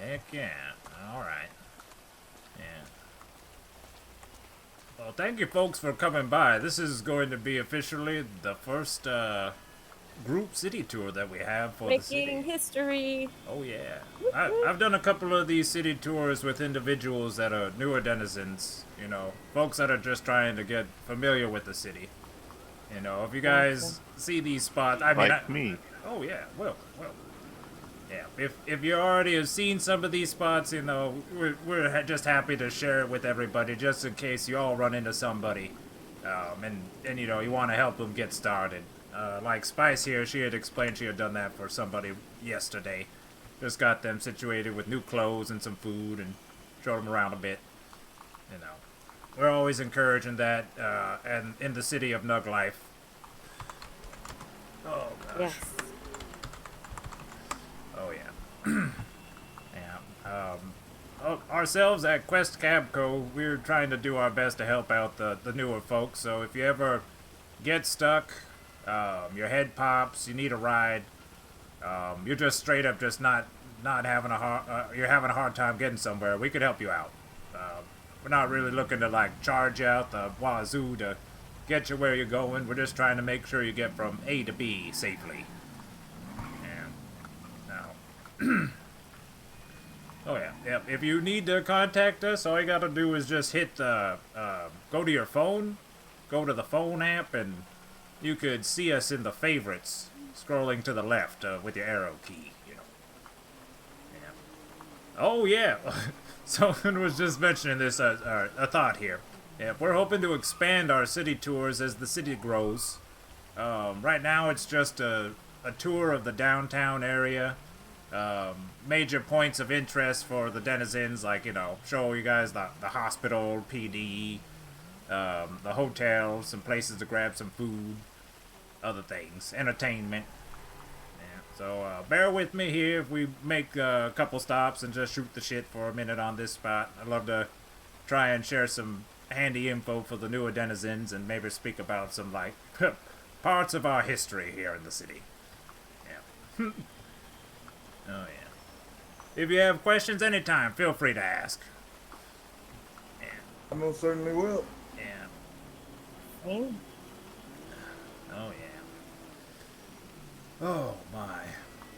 Heck yeah. Alright. Yeah. Well, thank you folks for coming by. This is going to be officially the first group city tour that we have for the Making city. history. Oh yeah. I've done a couple of these city tours with individuals that are newer denizens, you know, folks that are just trying to get familiar with the city. You know, if you guys see these spots, I mean, Like me. oh yeah, well. Yeah, if you already have seen some of these spots, you know, we're just happy to share it with everybody, just in case you all run into somebody, and you know, you want to help them get started. Like Spice here, she had explained she had done that for somebody yesterday. Just got them situated with new clothes and some food, and showed them around a bit. You know, we're always encouraging that, and in the city of Nug Life. Oh gosh. Yes. Oh yeah. Yeah. Ourselves at Quest Cabco, we're trying to do our best to help out the newer folks. So if you ever get stuck, your head pops, you need a ride, you're just straight up just not having a hard, you're having a hard time getting somewhere, we could help you out. We're not really looking to like charge you out the wazoo to get you where you're going. We're just trying to make sure you get from A to B safely. Now, oh yeah, yep. If you need to contact us, all you gotta do is just hit the, go to your phone, go to the phone app, and you could see us in the favorites, scrolling to the left with your arrow key, you know. Yeah. Oh yeah, someone was just mentioning this, a thought here. Yeah, we're hoping to expand our city tours as the city grows. Right now it's just a tour of the downtown area. Major points of interest for the denizens, like, you know, show you guys the hospital, PD, the hotel, some places to grab some food, other things, entertainment. Yeah, so bear with me here if we make a couple stops and just shoot the shit for a minute on this spot. I'd love to try and share some handy info for the newer denizens and maybe speak about some, like, parts of our history here in the city. Yeah. Oh, yeah. If you have questions anytime, feel free to ask. Yeah. I most certainly will. Yeah. Same. Oh, yeah. Oh, my.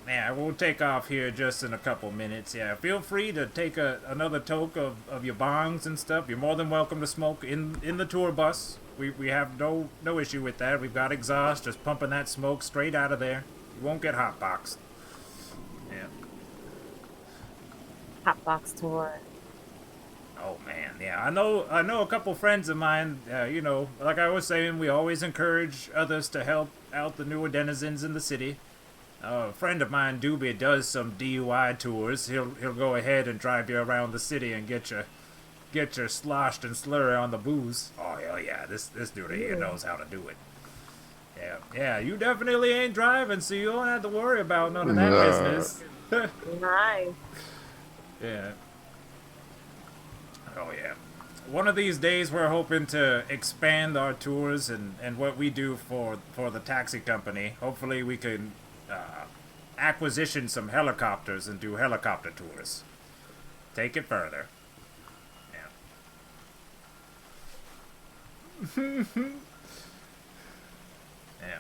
Yeah, we'll take off here just in a couple minutes. Yeah, feel free to take another toke of your bongs and stuff. You're more than welcome to smoke in the tour bus. We have no issue with that. We've got exhaust, just pumping that smoke straight out of there. You won't get hotboxed. Yeah. Hotbox tour. Oh man, yeah, I know a couple friends of mine, you know, like I was saying, we always encourage others to help out the newer denizens in the city. A friend of mine, Doobie, does some DUI tours. He'll go ahead and drive you around the city and get you sloshed and slurry on the booze. Oh hell yeah, this dude here knows how to do it. Yeah, you definitely ain't driving, so you don't have to worry about none of that business. Nice. Yeah. Oh yeah. One of these days we're hoping to expand our tours and what we do for the taxi company. Hopefully we can acquisition some helicopters and do helicopter tours. Take it further. Yeah. Yeah.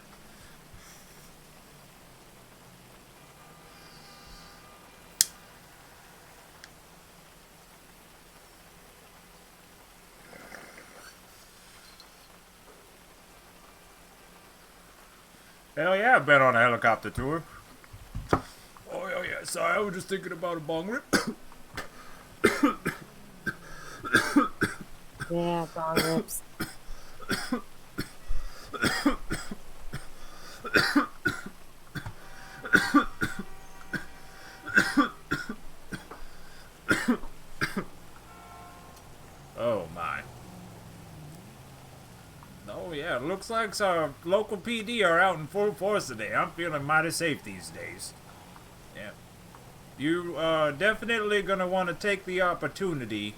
Hell yeah, I've been on a helicopter tour. Oh hell yeah, sorry, I was just thinking about a bong rip. Yeah, bong rips. Oh my. Oh yeah, it looks like our local PD are out in full force today. I'm feeling mighty safe these days. Yeah. You are definitely gonna want to take the opportunity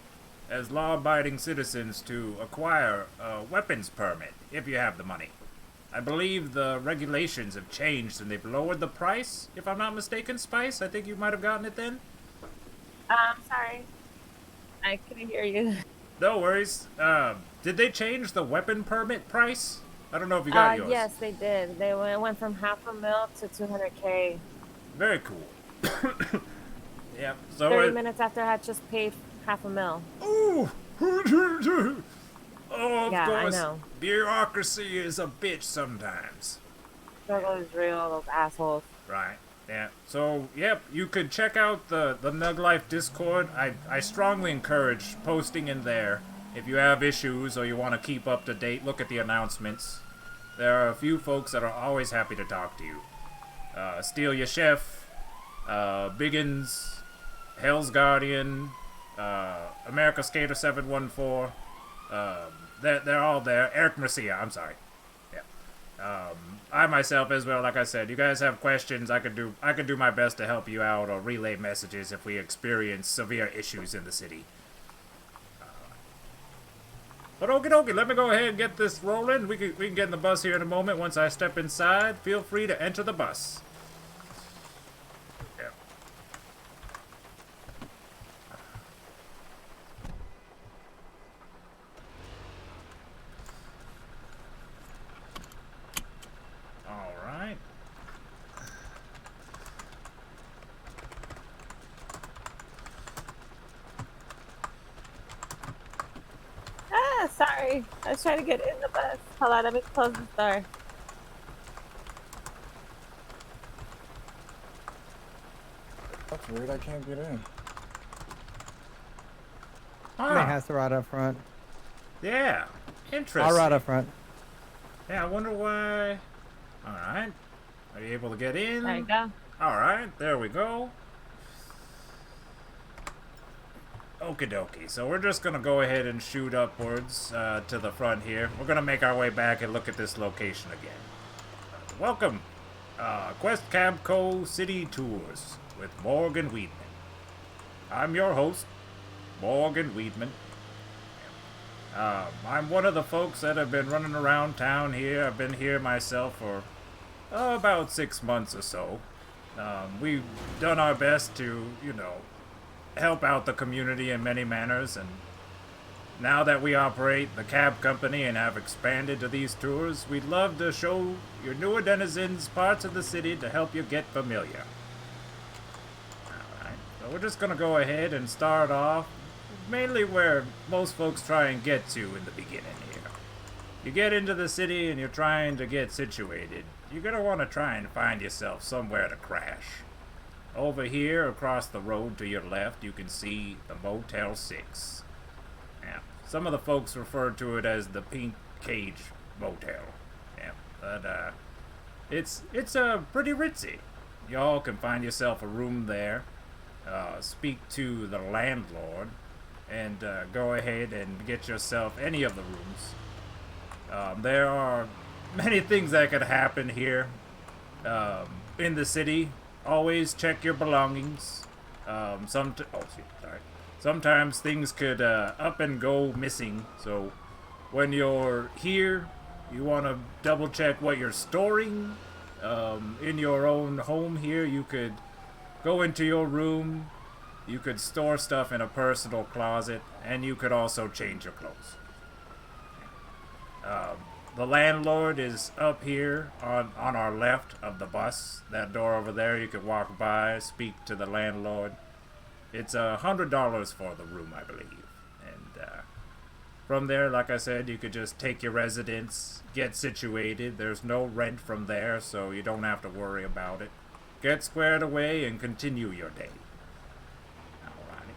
as law-abiding citizens to acquire a weapons permit if you have the money. I believe the regulations have changed and they've lowered the price, if I'm not mistaken, Spice. I think you might have gotten it then. Sorry. I couldn't hear you. No worries. Did they change the weapon permit price? I don't know if you got yours. Yes, they did. They went from half a mil to 200K. Very cool. Yeah. So 30 minutes after I had just paid half a mil. Ooh. Oh, of Yeah, I course. know. Bureaucracy is a bitch sometimes. Struggle is real, those assholes. Right. Yeah. So, yep, you could check out the Nug Life Discord. I strongly encourage posting in there. If you have issues or you want to keep up to date, look at the announcements. There are a few folks that are always happy to talk to you. Steal Your Chef, Biggins, Hell's Guardian, America Skater 714. They're all there. Eric Mercia, I'm sorry. Yeah. I myself as well, like I said, you guys have questions, I could do my best to help you out or relay messages if we experience severe issues in the city. But okie dokie, let me go ahead and get this rolling. We can get in the bus here in a moment. Once I step inside, feel free to enter the bus. Yeah. All right. Sorry. I was trying to get in the bus. Hold on, let me close the door. That's weird, I can't get in. Somebody has to ride up front. Yeah. Interesting. I'll ride up front. Yeah, I wonder why. Alright. Are you able to get in? There you go. Alright, there we go. Okie dokie. So we're just gonna go ahead and shoot upwards to the front here. We're gonna make our way back and look at this location again. Welcome. Quest Cab Co. City Tours with Morgan Weedman. I'm your host, Morgan Weedman. I'm one of the folks that have been running around town here. I've been here myself for about 6 months or so. We've done our best to, help out the community in many manners, and now that we operate the cab company and have expanded to these tours, we'd love to show your newer denizens parts of the city to help you get familiar. Alright, so we're just gonna go ahead and start off mainly where most folks try and get to in the beginning here. You get into the city and you're trying to get situated. You're gonna want to try and find yourself somewhere to crash. Over here, across the road to your left, you can see the Motel 6. Yeah, some of the folks refer to it as the Pink Cage Motel. Yeah, but it's pretty ritzy. Y'all can find yourself a room there. Speak to the landlord, and go ahead and get yourself any of the rooms. There are many things that could happen here in the city. Always check your belongings. Sometimes things could up and go missing. So when you're here, you want to double check what you're storing. In your own home here, you could go into your room. You could store stuff in a personal closet, and you could also change your clothes. The landlord is up here on our left of the bus. That door over there, you could walk by, speak to the landlord. It's $100 for the room, I believe. And from there, like I said, you could just take your residence, get situated. There's no rent from there, so you don't have to worry about it. Get squared away and continue your day. Alrighty.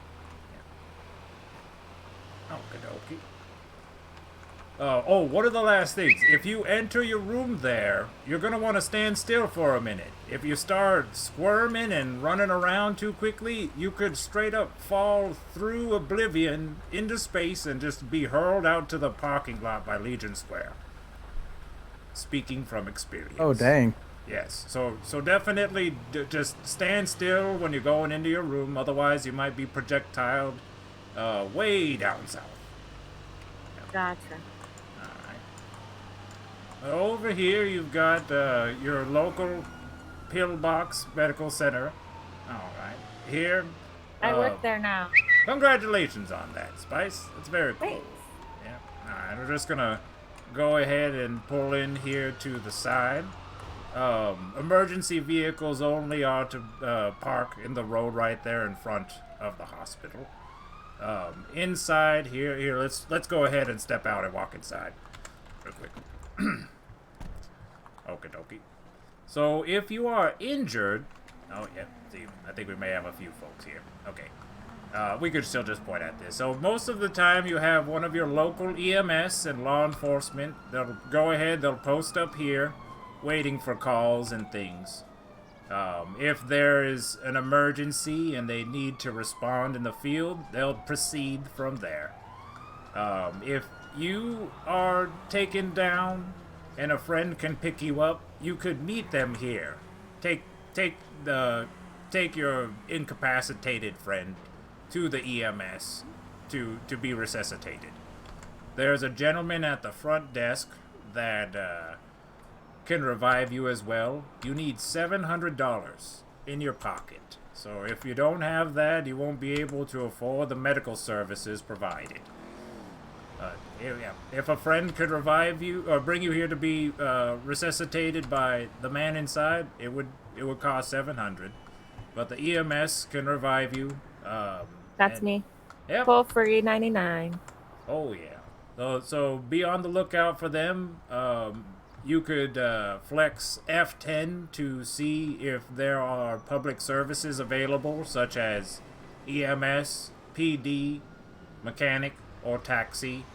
Yeah. Okie dokie. One of the last things. If you enter your room there, you're going to want to stand still for a minute. If you start squirming and running around too quickly, you could straight up fall through oblivion into space and just be hurled out to the parking lot by Legion Square. Speaking from experience. Oh, dang. Yes, so definitely just stand still when you're going into your room, otherwise you might be projectiled way down south. Gotcha. Over here, you've got your local pillbox medical center. All right. Here, I work there now. Congratulations on that, Spice. That's very cool. Thanks. Yeah. Alright, we're just gonna go ahead and pull in here to the side. Emergency vehicles only are to park in the road right there in front of the hospital. Inside here, let's go ahead and step out and walk inside real quick. Okie dokie. So if you are injured, oh yeah, see, I think we may have a few folks here. Okay. We could still just point at this. So most of the time you have one of your local EMS and law enforcement. They'll go ahead, they'll post up here, waiting for calls and things. If there is an emergency and they need to respond in the field, they'll proceed from there. If you are taken down and a friend can pick you up, you could meet them here. Take your incapacitated friend to the EMS to be resuscitated. There's a gentleman at the front desk that can revive you as well. You need $700 in your pocket. So if you don't have that, you won't be able to afford the medical services provided. If a friend could revive you or bring you here to be resuscitated by the man inside, it would cost $700. But the EMS can revive you. That's me. Yep. Full free 99. Oh yeah. So be on the lookout for them. You could flex F10 to see if there are public services available, such as EMS, PD, mechanic, or taxi.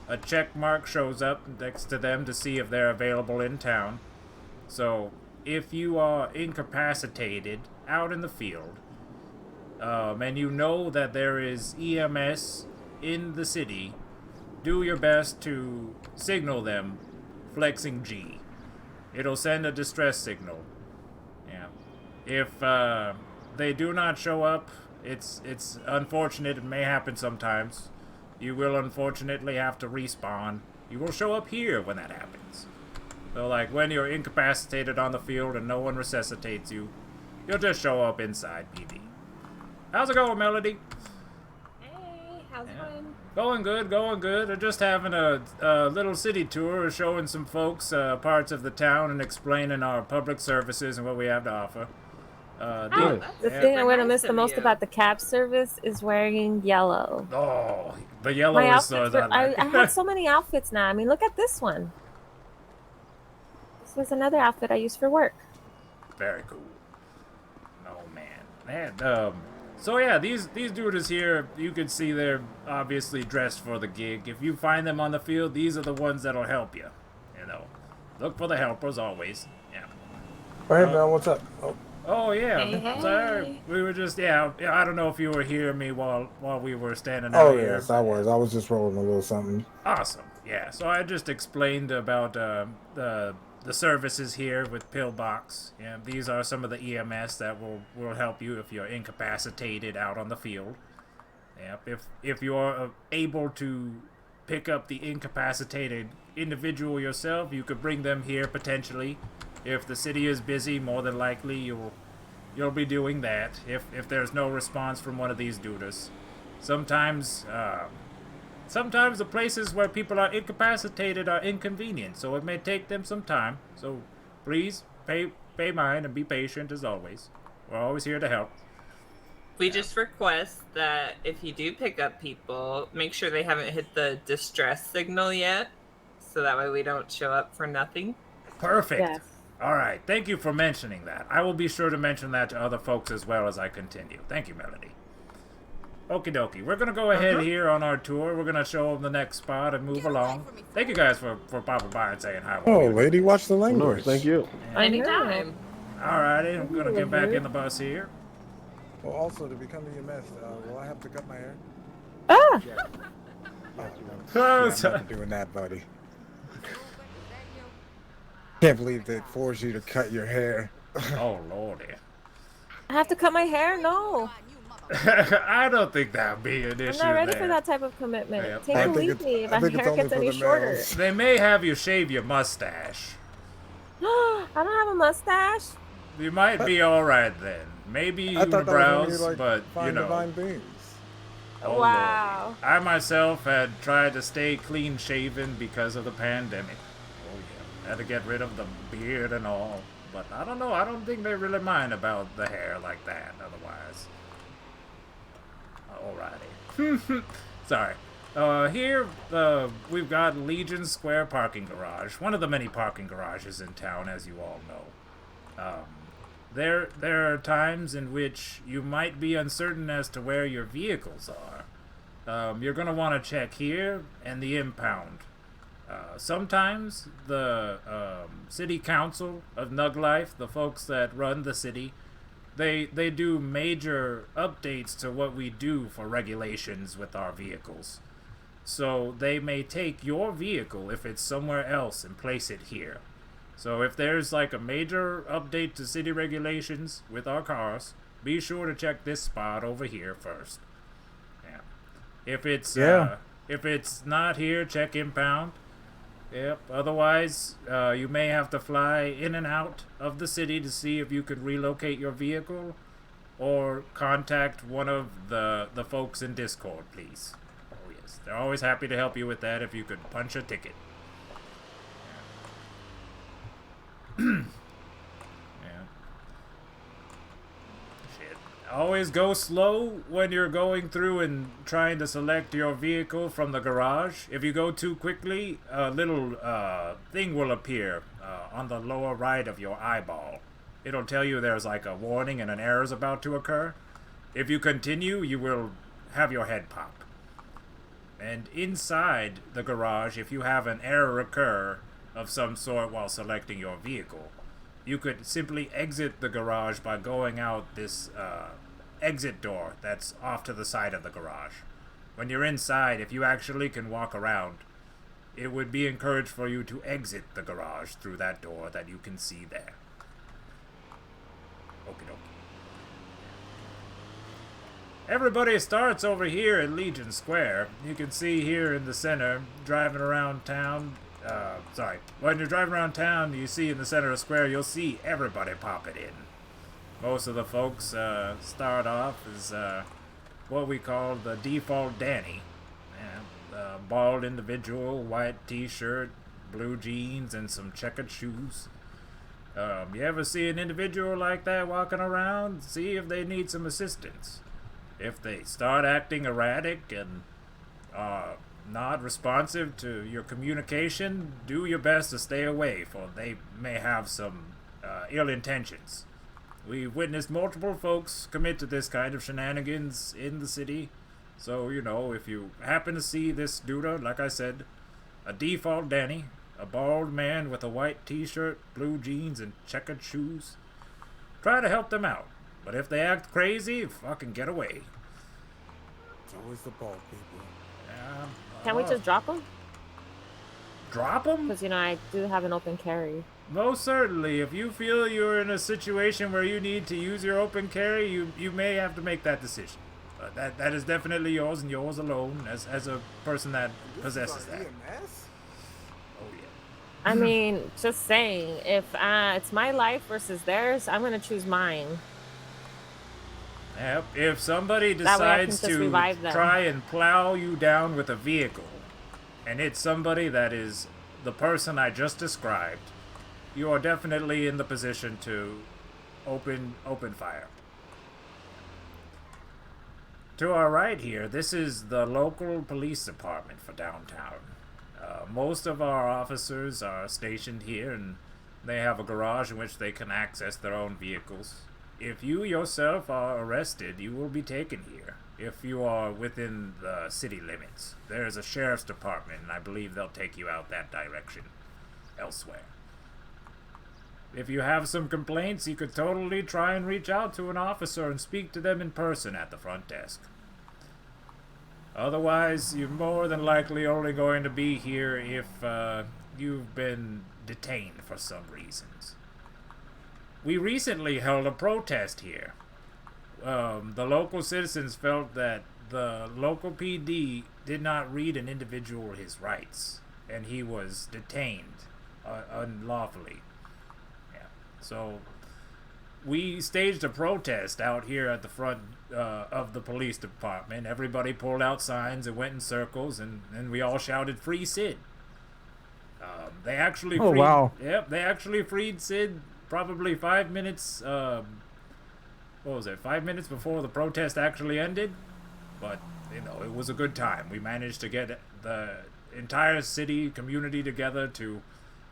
A check mark shows up next to them to see if they're available in town. So if you are incapacitated out in the field, and you know that there is EMS in the city, do your best to signal them flexing G. It'll send a distress signal. Yeah. If they do not show up, it's unfortunate. It may happen sometimes. You will unfortunately have to respawn. You will show up here when that happens. So like when you're incapacitated on the field and no one resuscitates you, you'll just show up inside PD. How's it going, Melody? Hey, how's it going? Going good, going good. We're just having a little city tour, showing some folks parts of the town and explaining our public services and what we have to offer. The thing I'm going to miss the most about the cab service is wearing yellow. Oh, the yellow My is outfits so... I have so many outfits now. I mean, look at this one. This was another outfit I used for work. Very cool. Oh, man. So yeah, these dudes here, you can see they're obviously dressed for the gig. If you find them on the field, these are the ones that'll help you. You know, look for the helpers always. Yeah. Hey, man, what's up? Oh yeah. Hey, Sorry. hey. We were just I don't know if you were hearing me while we were standing out Oh, here. yes, I was. I was just rolling a little something. Awesome. Yeah. So I just explained about the services here with Pillbox. Yeah, these are some of the EMS that will help you if you're incapacitated out on the field. Yep. If you're able to pick up the incapacitated individual yourself, you could bring them here potentially. If the city is busy, more than likely you'll be doing that. If there's no response from one of these dudes, sometimes the places where people are incapacitated are inconvenient, so it may take them some time. So please pay mind and be patient as always. We're always here to help. We just request that if you do pick up people, make sure they haven't hit the distress signal yet, so that way we don't show up for nothing. Perfect. Yes. All right. Thank you for mentioning that. I will be sure to mention that to other folks as well as I continue. Thank you, Melody. Okie dokie. We're going to go ahead here on our tour. We're going to show them the next spot and move along. Thank you guys for popping by and saying hi. Oh, lady, watch the language. Thank you. Anytime. All righty. I'm going to get back in the bus here. Well, also, to become EMS, will I have to cut my hair? Ah! Oh, no. Oh, I'm sorry. not doing that, buddy. Can't believe they force you to cut your hair. Oh, lordy. I have to cut my hair? No. I don't think that would be an issue. I'm not ready there. for that type of commitment. Yeah. Take I and think leave it's- me if I my think it's hair only gets for any the shorter. males. They may have you shave your mustache. I don't have a mustache. You might be all right then. maybe I thought that was unibrows, when you, but like, find divine beings. Oh, Wow. Lordy. I myself had tried to stay clean shaven because of the pandemic. Oh yeah, had to get rid of the beard and all. But I don't know. I don't think they really mind about the hair like that. Otherwise, alrighty. Sorry. Here, we've got Legion Square Parking Garage. One of the many parking garages in town, as you all know. There are times in which you might be uncertain as to where your vehicles are. You're going to want to check here and the impound. Sometimes the city council of Nug Life, the folks that run the city, they do major updates to what we do for regulations with our vehicles. So they may take your vehicle if it's somewhere else and place it here. So if there's like a major update to city regulations with our cars, be sure to check this spot over here first. Yeah. If it's not here, check impound. Yep. Otherwise, you may have to fly in and out of the city to see if you could relocate your vehicle, or contact one of the folks in Discord, please. Oh yes, they're always happy to help you with that if you could punch a ticket. Yeah. Shit. Always go slow when you're going through and trying to select your vehicle from the garage. If you go too quickly, a little thing will appear on the lower right of your eyeball. It'll tell you there's like a warning and an error is about to occur. If you continue, you will have your head pop. And inside the garage, if you have an error occur of some sort while selecting your vehicle, you could simply exit the garage by going out this exit door that's off to the side of the garage. When you're inside, if you actually can walk around, it would be encouraged for you to exit the garage through that door that you can see there. Okie dokie. Everybody starts over here at Legion Square. You can see here in the center, driving around town. When you're driving around town, you see in the center of the square, you'll see everybody popping in. Most of the folks start off as what we call the default Danny. Bald individual, white t-shirt, blue jeans, and some checkered shoes. You ever see an individual like that walking around? See if they need some assistance. If they start acting erratic and not responsive to your communication, do your best to stay away, for they may have some ill intentions. We've witnessed multiple folks commit to this kind of shenanigans in the city. So, you know, if you happen to see this dude, like I said, a default Danny, a bald man with a white t-shirt, blue jeans, and checkered shoes, try to help them out. But if they act crazy, fucking get away. It's always the bald people. Can't we just drop them? Drop them? Because, you know, I do have an open carry. Most certainly. If you feel you're in a situation where you need to use your open carry, you may have to make that decision. That is definitely yours and yours alone as a person that possesses that. EMS? Oh, yeah. I mean, just saying, if it's my life versus theirs, I'm going to choose mine. Yep. If somebody That way I can decides just to revive them. try and plow you down with a vehicle, and it's somebody that is the person I just described, you are definitely in the position to open fire. To our right here, this is the local police department for downtown. Most of our officers are stationed here, and they have a garage in which they can access their own vehicles. If you yourself are arrested, you will be taken here. If you are within the city limits, there is a sheriff's department, and I believe they'll take you out that direction elsewhere. If you have some complaints, you could totally try and reach out to an officer and speak to them in person at the front desk. Otherwise, you're more than likely only going to be here if you've been detained for some reasons. We recently held a protest here. The local citizens felt that the local PD did not read an individual his rights, and he was detained unlawfully. Yeah. So we staged a protest out here at the front of the police department. Everybody pulled out signs and went in circles, and we all shouted "Free Sid." They actually Oh, freed, wow. Yep, they actually freed Sid probably 5 minutes. What was it? 5 minutes before the protest actually ended. But you know, it was a good time. We managed to get the entire city community together to,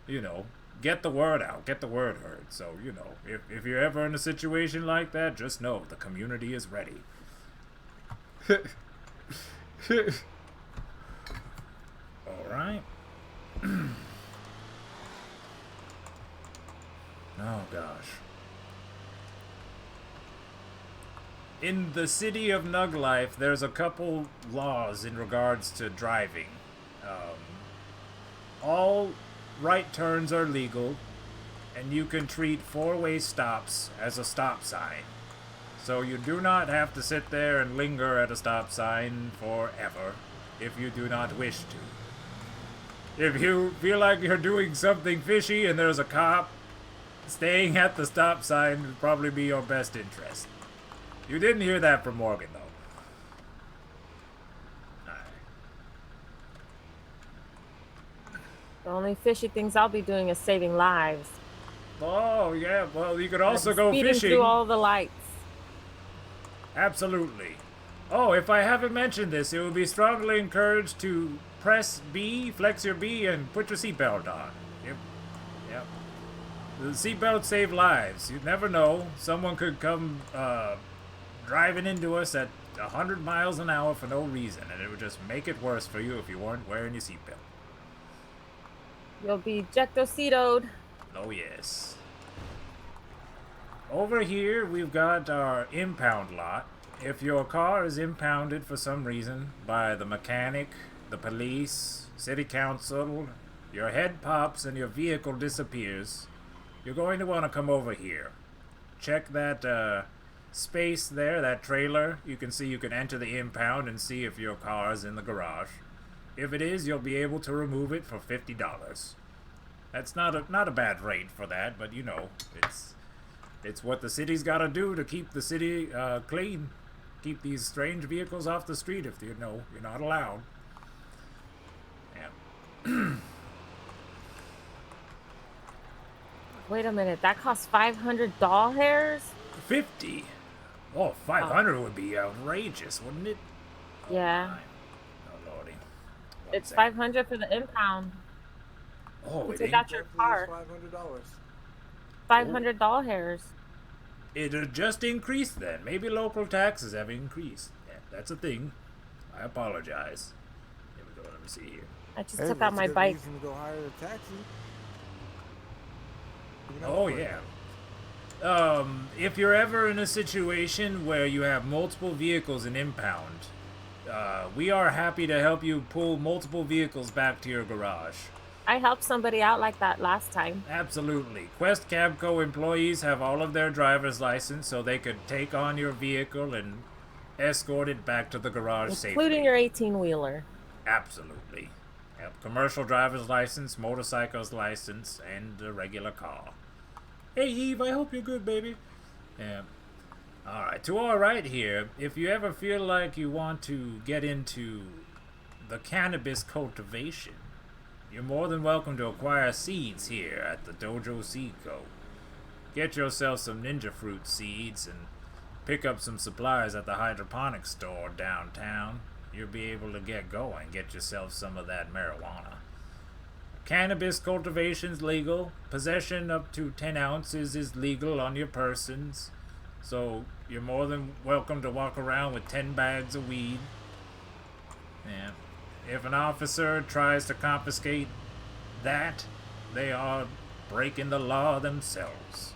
you know, get the word out, get the word heard. So, you know, if you're ever in a situation like that, just know the community is ready. Alright. Oh, gosh. In the city of Nuglife, there's a couple laws in regards to driving. All right turns are legal, and you can treat four-way stops as a stop sign. So you do not have to sit there and linger at a stop sign forever if you do not wish to. If you feel like you're doing something fishy and there's a cop, staying at the stop sign would probably be your best interest. You didn't hear that from Morgan, though. The only fishy things I'll be doing is saving lives. Oh, yeah, well, you could also go Speeding fishing. through all the lights. Absolutely. Oh, if I haven't mentioned this, it would be strongly encouraged to press B, flex your B, and put your seatbelt on. Yep. The seatbelt save lives. You never know. Someone could come driving into us at 100 miles an hour for no reason, and it would just make it worse for you if you weren't wearing your seatbelt. You'll be ejectocetoed. Oh, yes. Over here, we've got our impound lot. If your car is impounded for some reason by the mechanic, the police, city council, your head pops and your vehicle disappears, you're going to want to come over here. Check that space there, that trailer. You can see you can enter the impound and see if your car is in the garage. If it is, you'll be able to remove it for $50. That's not a bad rate for that, but you know, it's what the city's got to do to keep the city clean. Keep these strange vehicles off the street if you know you're not allowed. Yeah. Wait a minute, that costs 500 doll hairs? 50? Oh, 500 would be outrageous, wouldn't it? Yeah. Oh, lordy. It's 500 for the impound. Oh, You it take ain't. out your car. $500. 500 doll hairs. It'll just increase then. Maybe local taxes have increased. Yeah, that's a thing. I apologize. Here we go. Let me see here. I just Hey, took that's out a my good bike. reason to go hire a taxi. You know, Oh, yeah. If you're ever in a situation where you have multiple vehicles in impound, we are happy to help you pull multiple vehicles back to your garage. I helped somebody out like that last time. Absolutely. Quest Cabco employees have all of their driver's license so they could take on your vehicle and escort it back to the garage safely. Including your 18-wheeler. Absolutely. Yep. Commercial driver's license, motorcycle's license, and a regular car. Hey, Eve, I hope you're good, baby. Yeah. Alright, to our right here, if you ever feel like you want to get into the cannabis cultivation, you're more than welcome to acquire seeds here at the Dojo Seed Co. Get yourself some ninja fruit seeds and pick up some supplies at the hydroponics store downtown. You'll be able to get going, get yourself some of that marijuana. Cannabis cultivation's legal. Possession up to 10 ounces is legal on your persons. So you're more than welcome to walk around with 10 bags of weed. Yeah. If an officer tries to confiscate that, they are breaking the law themselves.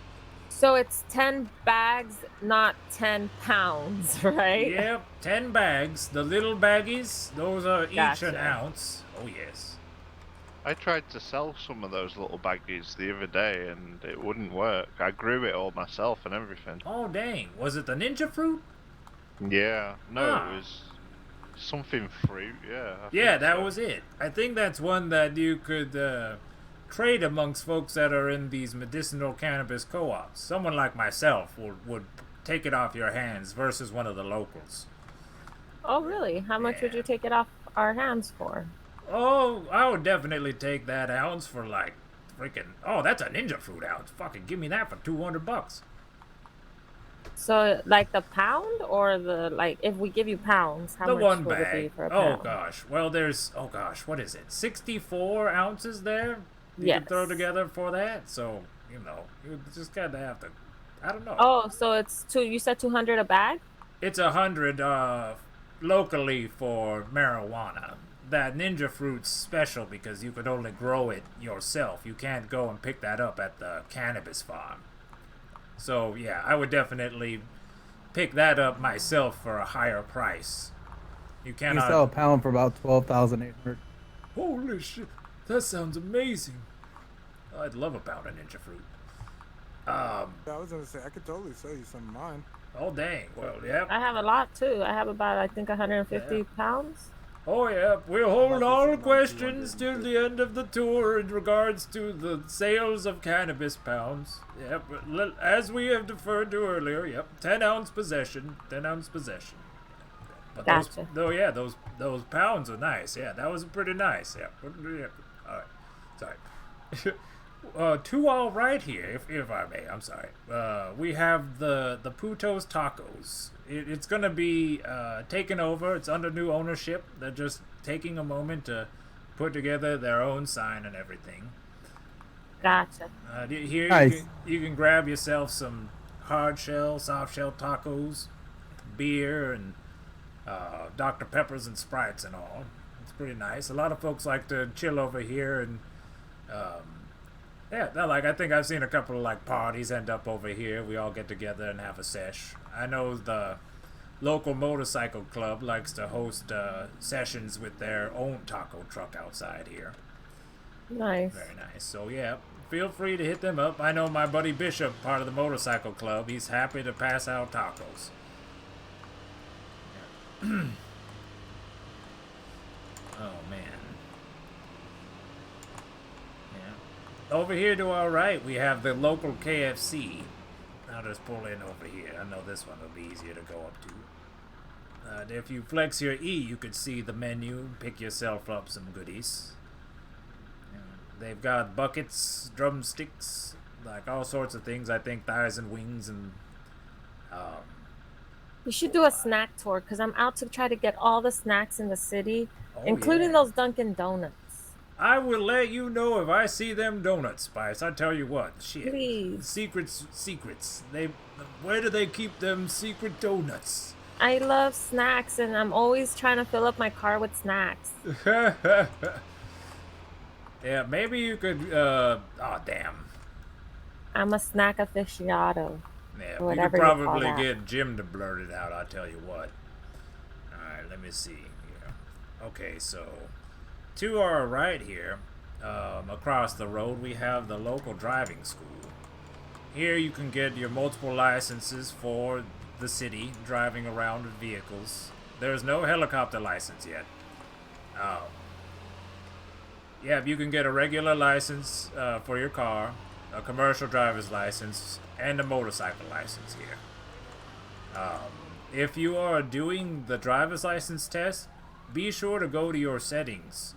So it's 10 bags, not 10 pounds, right? Yep, 10 bags. The little baggies, those are each Gotcha. an ounce. Oh, yes. I tried to sell some of those little baggies the other day and it wouldn't work. I grew it all myself and everything. Oh, dang. Was it the ninja fruit? Yeah, no, Ah. it was something fruit, yeah. I Yeah, think that so. was it. I think that's one that you could trade amongst folks that are in these medicinal cannabis co-ops. Someone like myself would take it off your hands versus one of the locals. Oh, really? How much would Yeah. you take it off our hands for? Oh, I would definitely take that ounce for like freaking. Oh, that's a ninja fruit ounce. Fucking give me that for $200. So, like the pound or the like? If we give you pounds, how The much one would it be bag. for a Oh pound? gosh. Well, there's. Oh gosh, what is it? 64 ounces there. You Yes. can throw together for that. So you just gotta have to. I don't know. Oh, so it's two. You said 200 a bag. It's 100 locally for marijuana. That ninja fruit's special because you could only grow it yourself. You can't go and pick that up at the cannabis farm. So yeah, I would definitely pick that up myself for a higher price. You You cannot. sell a pound for about 12,800. Holy shit, that sounds amazing. I'd love a pound of ninja fruit. I was gonna say I could totally sell you some of mine. Oh dang. Well, yeah. I have a lot too. I have about, I think, 150 pounds. Oh yeah, we'll hold About all this amount, questions till 250. the end of the tour in regards to the sales of cannabis pounds. Yep, as we have deferred to earlier, yep, 10-ounce possession, 10-ounce possession. But Gotcha. those pounds are nice. Yeah, that was pretty nice. Yeah. All right. Sorry. Two all right here, if I may. I'm sorry. We have the Putos Tacos. It's gonna be taken over. It's under new ownership. They're just taking a moment to put together their own sign and everything. Gotcha. Here Nice. you can grab yourself some hard shell, soft shell tacos, beer, and Dr. Peppers and Sprites and all. It's pretty nice. A lot of folks like to chill over here and yeah, I think I've seen a couple of like parties end up over here. We all get together and have a sesh. I know the local motorcycle club likes to host sessions with their own taco truck outside here. Nice. Very nice. So yeah, feel free to hit them up. I know my buddy Bishop, part of the motorcycle club. He's happy to pass out tacos. Oh man. Yeah. Over here to our right, we have the local KFC. I'll just pull in over here. I know this one will be easier to go up to. If you flex your E, you could see the menu, pick yourself up some goodies. They've got buckets, drumsticks, like all sorts of things. I think thighs and wings and You should do a snack tour because I'm out to try to get all the snacks in the city, oh, including yeah. those Dunkin' Donuts. I will let you know if I see them donuts, Spice. I tell you what, shit. Please. Secrets. Where do they keep them secret donuts? I love snacks and I'm always trying to fill up my car with snacks. Yeah, maybe you could. Oh damn. I'm a snack aficionado. Yeah, we Whatever could you call probably that. get Jim to blurt it out. I'll tell you what. All right, let me see here. Okay, so to our right here, across the road, we have the local driving school. Here you can get your multiple licenses for the city, driving around with vehicles. There's no helicopter license yet. Yeah, you can get a regular license for your car, a commercial driver's license, and a motorcycle license here. If you are doing the driver's license test, be sure to go to your settings.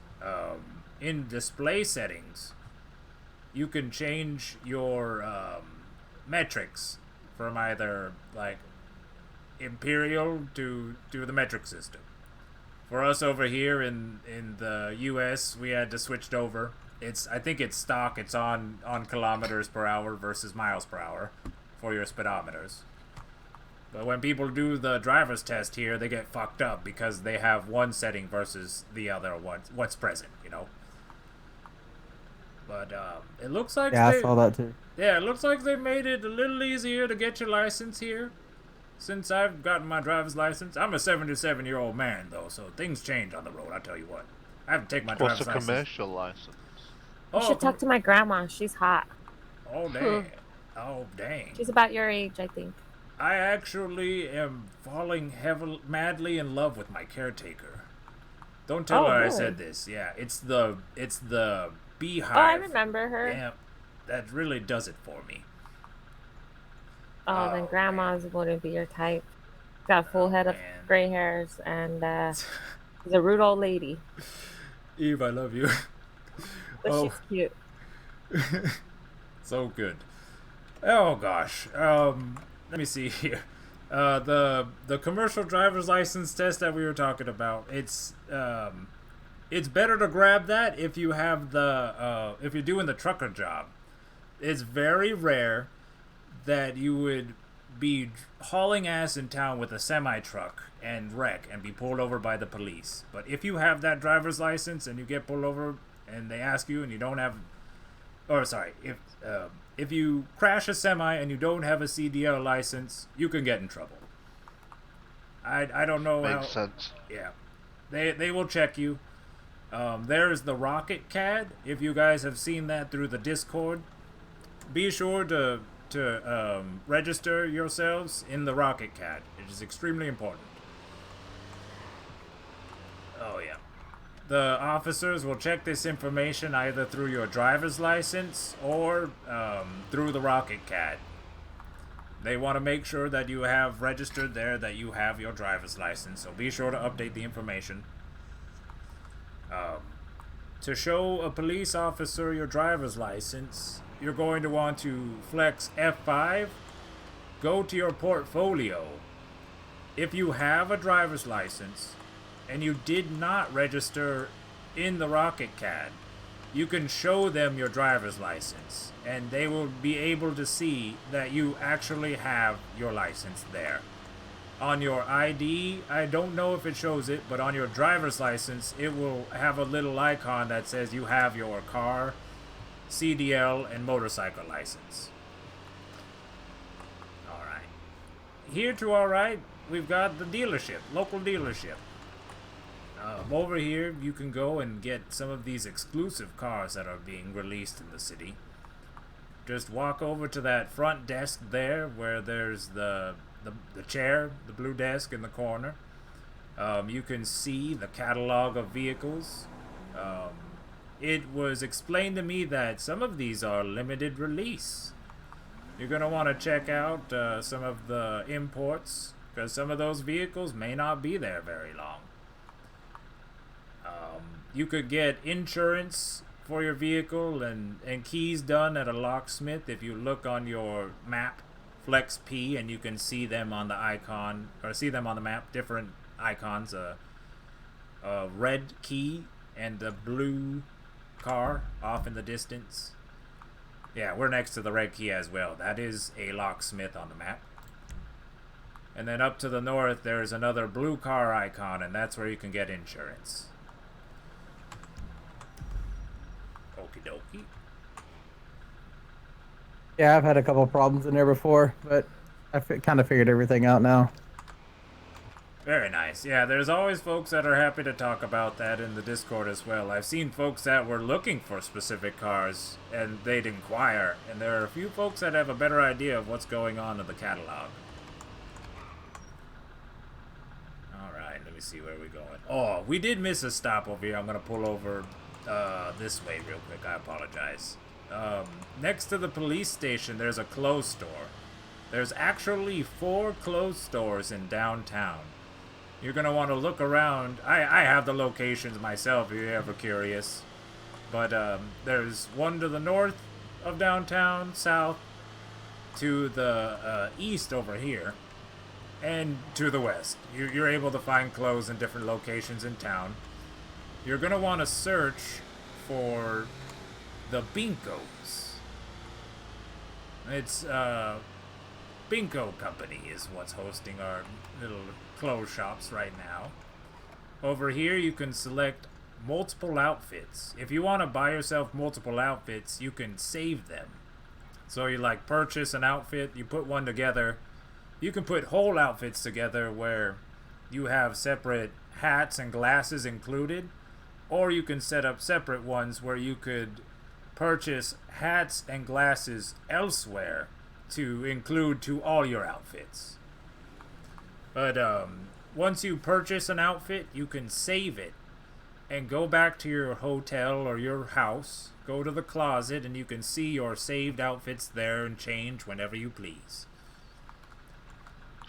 In display settings, you can change your metrics from either like imperial to the metric system. For us over here in the US, we had to switch over. I think it's stock. It's on kilometers per hour versus miles per hour for your speedometers. But when people do the driver's test here, they get fucked up because they have one setting versus the other what's present, you know. But it looks like Yeah, I saw that too. yeah, it looks like they made it a little easier to get your license here. Since I've gotten my driver's license, I'm a 77-year-old man though, so things change on the road. I tell you what, I have to take my What's driver's a license. commercial license? You should talk to my grandma. She's hot. Oh dang! Oh dang! She's about your age, I think. I actually am falling madly in love with my caretaker. Don't tell Oh, her I really? said this. Yeah, it's the Beehive. Oh, I remember her. Yeah, that really does it for me. Oh, then grandma's wouldn't be your type. Got a full head of man. gray hairs and she's a rude old lady. Eve, I love you. But she's cute. So good. Oh gosh. Let me see here. The commercial driver's license test that we were talking about. It's better to grab that if you have the if you're doing the trucker job. It's very rare that you would be hauling ass in town with a semi truck and wreck and be pulled over by the police. But if you have that driver's license and you get pulled over and they ask you and you don't have, or sorry, if you crash a semi and you don't have a CDL license, you can get in trouble. I don't know how. Makes sense. Yeah, they will check you. There's the Rocket CAD. If you guys have seen that through the Discord, be sure to register yourselves in the Rocket CAD. It is extremely important. Oh yeah. The officers will check this information either through your driver's license or through the Rocket CAD. They want to make sure that you have registered there that you have your driver's license, so be sure to update the information. To show a police officer your driver's license, you're going to want to flex F5, go to your portfolio. If you have a driver's license and you did not register in the Rocket CAD, you can show them your driver's license and they will be able to see that you actually have your license there. On your ID, I don't know if it shows it, but on your driver's license, it will have a little icon that says you have your car, CDL, and motorcycle license. Alright. Here to our right, we've got the dealership, local dealership. Over here, you can go and get some of these exclusive cars that are being released in the city. Just walk over to that front desk there where there's the chair, the blue desk in the corner. You can see the catalog of vehicles. It was explained to me that some of these are limited release. You're going to want to check out some of the imports because some of those vehicles may not be there very long. You could get insurance for your vehicle and keys done at a locksmith if you look on your map, Flex P, and you can see them on the icon, or see them on the map, different icons, a red key and a blue car off in the distance. Yeah, we're next to the red key as well. That is a locksmith on the map. And then up to the north, there's another blue car icon, and that's where you can get insurance. Okie dokie. Yeah, I've had a couple problems in there before, but I kind of figured everything out now. Very nice. Yeah, there's always folks that are happy to talk about that in the Discord as well. I've seen folks that were looking for specific cars and they'd inquire, and there are a few folks that have a better idea of what's going on in the catalog. Alright, let me see where we're going. Oh, we did miss a stop over here. I'm going to pull over this way real quick. I apologize. Next to the police station, there's a clothes store. There's actually 4 clothes stores in downtown. You're going to want to look around. I have the locations myself if you're ever curious. But there's one to the north of downtown, south, to the east over here, and to the west. You're able to find clothes in different locations in town. You're going to want to search for the Binkos. It's Binko Company is what's hosting our little clothes shops right now. Over here you can select multiple outfits. If you want to buy yourself multiple outfits, you can save them. So you like purchase an outfit, you put one together. You can put whole outfits together where you have separate hats and glasses included, or you can set up separate ones where you could purchase hats and glasses elsewhere to include to all your outfits. But once you purchase an outfit, you can save it and go back to your hotel or your house. Go to the closet and you can see your saved outfits there and change whenever you please.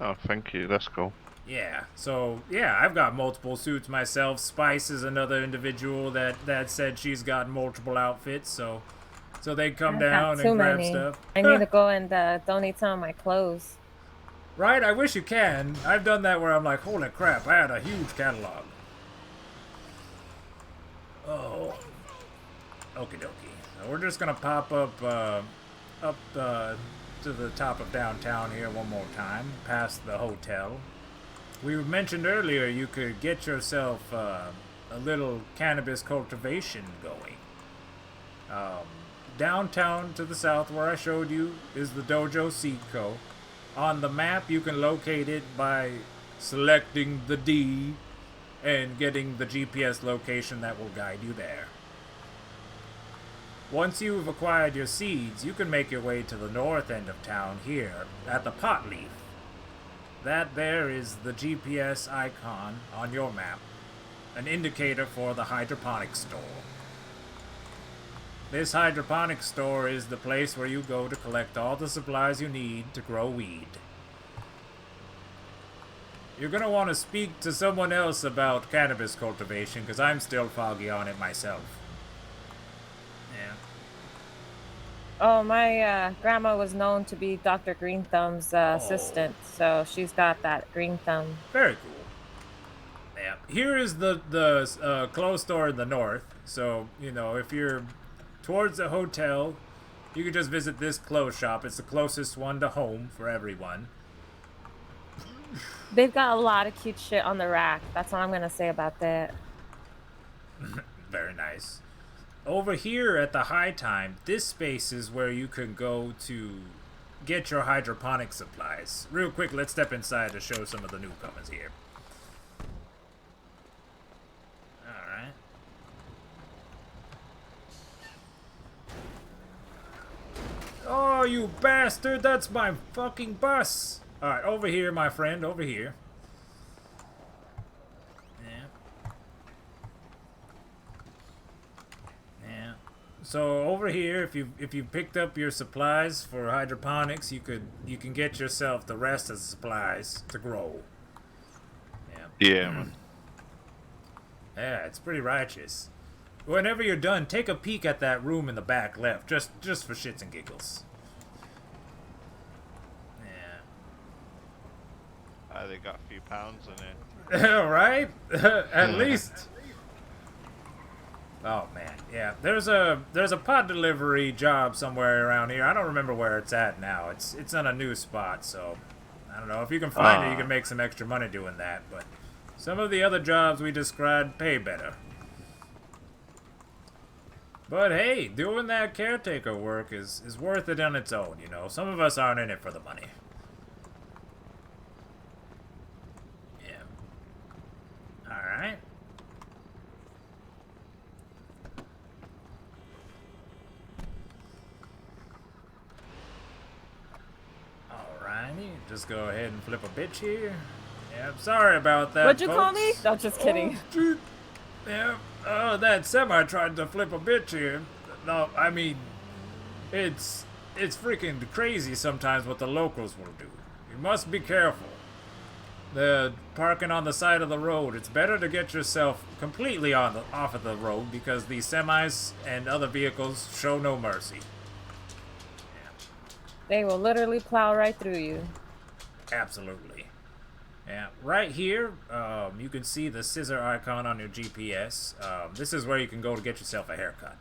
Oh, thank you. That's cool. Yeah, so, yeah, I've got multiple suits myself. Spice is another individual that said she's got multiple outfits, so they come I've down got too and grab many. stuff. I need to go and donate some of my clothes. Right, I wish you can. I've done that where I'm like, holy crap, I had a huge catalog. Oh. Okie dokie. So we're just gonna pop up to the top of downtown here one more time, past the hotel. We mentioned earlier you could get yourself a little cannabis cultivation going. Downtown to the south where I showed you is the Dojo Seed Co. On the map you can locate it by selecting the D and getting the GPS location that will guide you there. Once you've acquired your seeds, you can make your way to the north end of town here at the Pot Leaf. That there is the GPS icon on your map, an indicator for the hydroponics store. This hydroponics store is the place where you go to collect all the supplies you need to grow weed. You're gonna want to speak to someone else about cannabis cultivation, because I'm still foggy on it myself. Yeah. Oh, my grandma was known to be Dr. Green Thumb's assistant, so she's got that green thumb. Very cool. Yeah. Here is the clothes store in the north. So, you know, if you're towards the hotel, you can just visit this clothes shop. It's the closest one to home for everyone. They've got a lot of cute shit on the rack. That's all I'm gonna say about that. Very nice. Over here at the High Time, this space is where you can go to get your hydroponic supplies. Real quick, let's step inside to show some of the newcomers here. Alright. Oh, you bastard! That's my fucking bus! Alright, over here, my friend, over here. Yeah. So over here, if you picked up your supplies for hydroponics, you can get yourself the rest of the supplies to grow. Yeah, man. Yeah, it's pretty righteous. Whenever you're done, take a peek at that room in the back left, just for shits and giggles. Yeah. They got a few pounds in it. Right? At least. Oh man, yeah. There's a pot delivery job somewhere around here. I don't remember where it's at now. It's on a new spot, so I don't know. If you can find it, you can make some extra money doing that. But some of the other jobs we described pay better. But hey, doing that caretaker work is worth it on its own, you know. Some of us aren't in it for the money. Yeah. Alright. Alrighty, just go ahead and flip a bitch here. Yeah, sorry about that, What'd you call me? folks. No, just kidding. Oh, dude. Yeah, that semi tried to flip a bitch here. No, I mean, it's freaking crazy sometimes what the locals will do. You must be careful. They're parking on the side of the road. It's better to get yourself completely off of the road because these semis and other vehicles show no mercy. They will literally plow right through you. Absolutely. Yeah, right here, you can see the scissor icon on your GPS. This is where you can go to get yourself a haircut.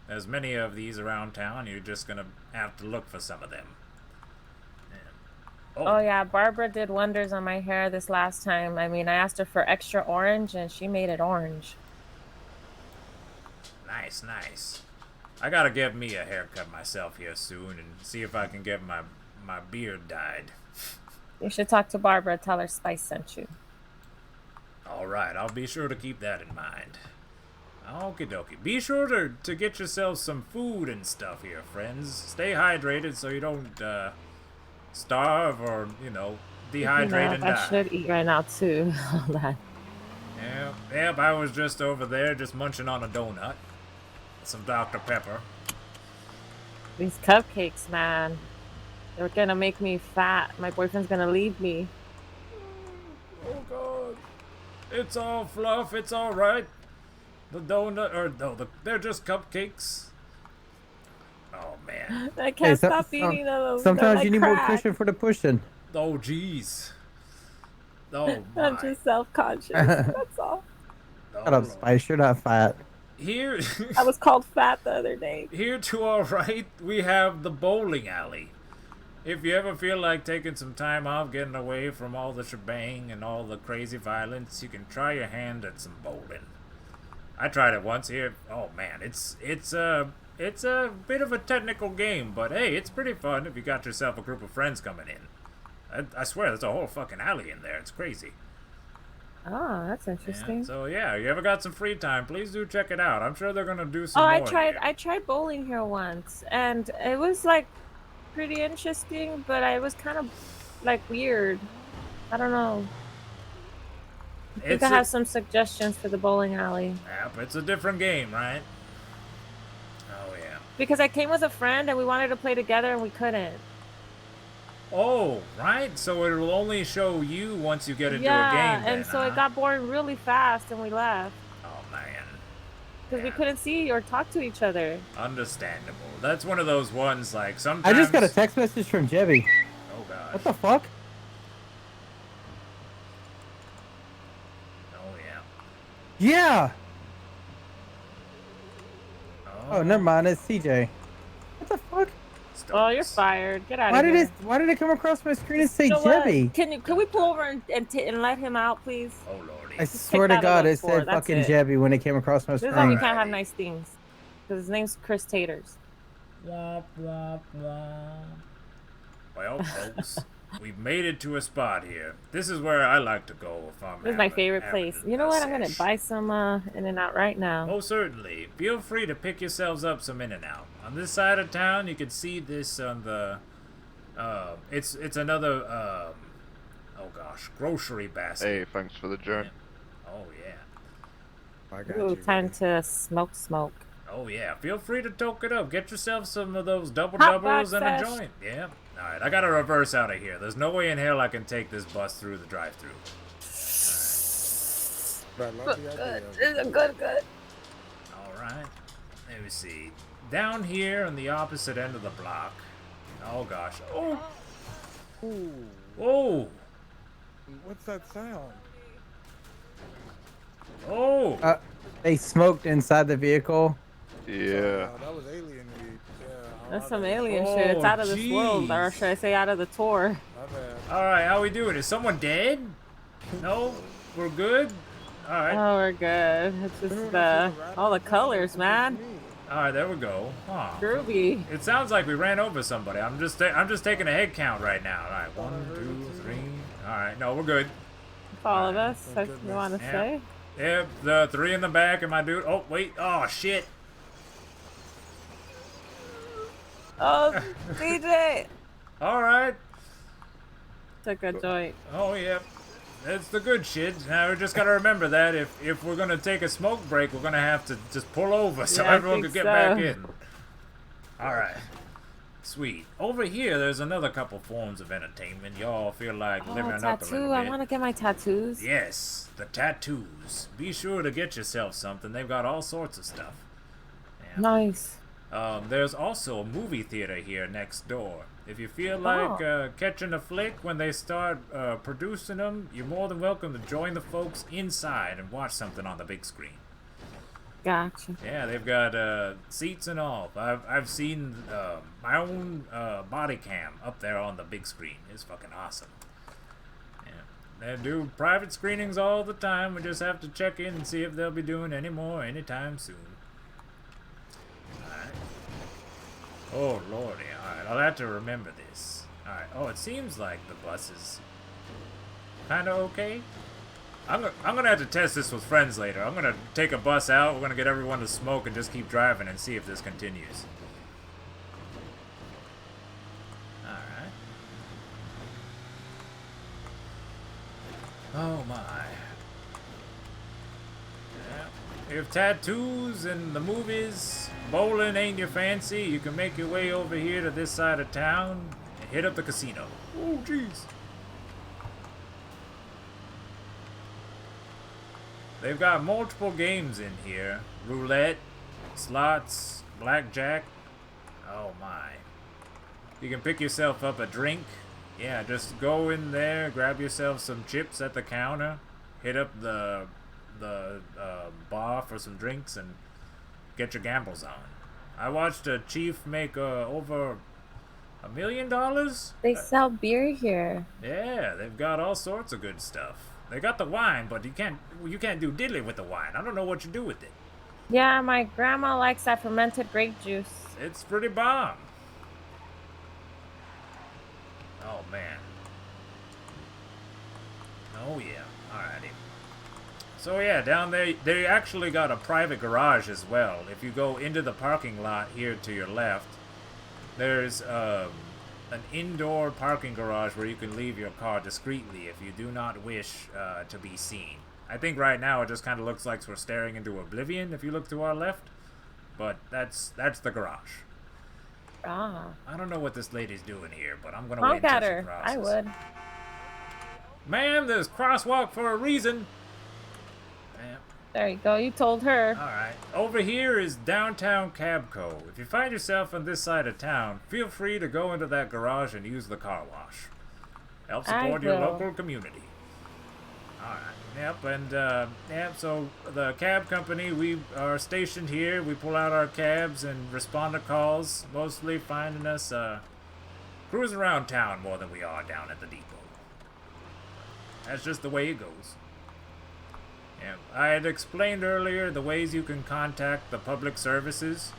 There's many of these around town. You're just gonna have to look for some of them. Oh yeah, Barbara did wonders on my hair this last time. I mean, I asked her for extra orange, and she made it orange. Nice, nice. I gotta get me a haircut myself here soon and see if I can get my beard dyed. You should talk to Barbara. Tell her Spice sent you. Alright, I'll be sure to keep that in mind. Okie dokie. Be sure to get yourself some food and stuff here, friends. Stay hydrated so you don't starve or, you know, dehydrate and die. I should eat right now too. Hold on. Yeah, Yep, I was just over there just munching on a donut. Some Dr. Pepper. These cupcakes, man. They're gonna make me fat. My boyfriend's gonna leave me. Oh god. It's all fluff, it's alright. The donut, or no, they're just cupcakes. Oh man. I can't so- stop some- eating them. Sometimes They're like you need more crack. cushion for the pushing. Oh jeez. Oh I'm my. just self-conscious. That's all. Oh, Shut up, Lord. Spice. You're not fat. Here, I was called fat the other day. here to our right, we have the bowling alley. If you ever feel like taking some time off, getting away from all the shebang and all the crazy violence, you can try your hand at some bowling. I tried it once here. Oh man, it's a bit of a technical game, but hey, it's pretty fun if you got yourself a group of friends coming in. I swear, there's a whole fucking alley in there. It's crazy. Oh, that's Yeah, interesting. so yeah, you ever got some free time, please do check it out. I'm sure they're gonna do some Oh, more. I here. tried bowling here once, and it was like pretty interesting, but I was kind of like weird. I don't know. I think It's I a- have some suggestions for the bowling alley. Yep, it's a different game, right? Oh yeah. Because I came with a friend and we wanted to play together and we couldn't. Oh, right. So it'll only show you once you get into Yeah, a game. and then, so it huh? got boring really fast and we left. Oh man. Because we Yeah. couldn't see or talk to each other. Understandable. That's one of those ones like I sometimes. just got a text message from Jebby. Oh god. What the fuck? Oh yeah. Yeah. Oh, never mind. It's CJ. What the fuck? Oh, you're Stokes. fired. Get out Why of did here. it? Why did it come across my screen and say You know what? Jebby? Can we pull over and let him out, please? Oh lordy. I swear to that God, up it for, said that's fucking it. Jebby when it came across my This is why we screen. can't have Alrighty. nice things. Because his name's Chris Taters. Womp, womp, womp. Well, folks, we've made it to a spot here. This is where I like to go if I'm This is my having- favorite having place. a You know what? I'm gonna sesh. buy some In-N-Out right now. Most certainly. Feel free to pick yourselves up some In-N-Out. On this side of town, you can see this on the, it's another, oh gosh, grocery basket. Hey, thanks for the journey. Oh yeah. I got Ooh, you. time buddy. to smoke. Oh yeah. Feel free to toke it up. Get yourself some of those double Hot doubles box and a sesh. joint. Yeah. Alright, I gotta reverse out of here. There's no way in hell I can take this bus through the drive-through. But I love the idea. of it. This is good. Alright. Let me see. Down here on the opposite end of the block. Oh gosh. Oh! Ooh, Oh! what's that sound? Oh! They smoked inside the vehicle. Yeah. That was alien weed. Yeah. That's my some bad. alien shit. It's Oh, out of this world, or jeez. should I say out of the tour? My bad. Alright, how we doing? Is someone dead? No? We're good? Alright. Oh, we're good. It's just Everyone else is a all the rapper. colors, It's man. just me. Alright, there we go. Huh. Groovy. It sounds like we ran over somebody. I'm just taking a head count right now. Alright, Thought I 1, heard 2, it too. 3. Alright, no, we're good. All of us. Thank That's you goodness. want to Yeah. say? Yep, the 3 in the back and my dude. Oh, wait. Oh, shit. Oh, DJ Alright. took a joint. Oh, yeah. That's the good shit. Now we just gotta remember that if we're gonna take a smoke break, we're gonna have to just pull over so Yeah, I everyone think can get back so. in. Alright. Sweet. Over here, there's another couple forms of entertainment. Y'all feel like Oh, living up a little tattoo. bit. I want to get my tattoos. Yes, the tattoos. Be sure to get yourself something. They've got all sorts of stuff. Yeah. Nice. There's also a movie theater here next door. If you feel like catching a flick when they start producing them, you're more than welcome to join the folks inside and watch something on the big screen. Gotcha. Yeah, they've got seats and all. I've seen my own body cam up there on the big screen. It's fucking awesome. Yeah. They do private screenings all the time. We just have to check in and see if they'll be doing any more anytime soon. Alright. Oh lordy, alright, I'll have to remember this. Alright, oh, it seems like the bus is kinda okay. I'm gonna have to test this with friends later. I'm gonna take a bus out, we're gonna get everyone to smoke and just keep driving and see if this continues. Alright. Oh my. If tattoos and the movies, bowling ain't your fancy, you can make your way over here to this side of town and hit up the casino. Oh, jeez. They've got multiple games in here. Roulette, slots, blackjack. Oh my. You can pick yourself up a drink. Yeah, just go in there, grab yourself some chips at the counter, hit up the bar for some drinks, and get your gambles on. I watched a chief make over $1 million. They sell beer here. Yeah, they've got all sorts of good stuff. They got the wine, but you can't do diddly with the wine. I don't know what you do with it. Yeah, my grandma likes that fermented grape juice. It's pretty bomb. Oh man. Oh yeah. Alrighty. So yeah, down there they actually got a private garage as well. If you go into the parking lot here to your left, there's an indoor parking garage where you can leave your car discreetly if you do not wish to be seen. I think right now it just kind of looks like we're staring into oblivion if you look to our left, but that's the garage. Ah. I don't know what this lady's doing here, but I'm gonna Honk wait at until she her. crosses. I would. Ma'am, there's crosswalk for a reason. Yeah. There you go. You told her. Alright. Over here is Downtown Cabco. If you find yourself on this side of town, feel free to go into that garage and use the car wash. Help support your will. local community. Alright. Yep, and yep, so the cab company, we are stationed here. We pull out our cabs and respond to calls, mostly finding us cruising around town more than we are down at the depot. That's just the way it goes. Yeah, I had explained earlier the ways you can contact the public services.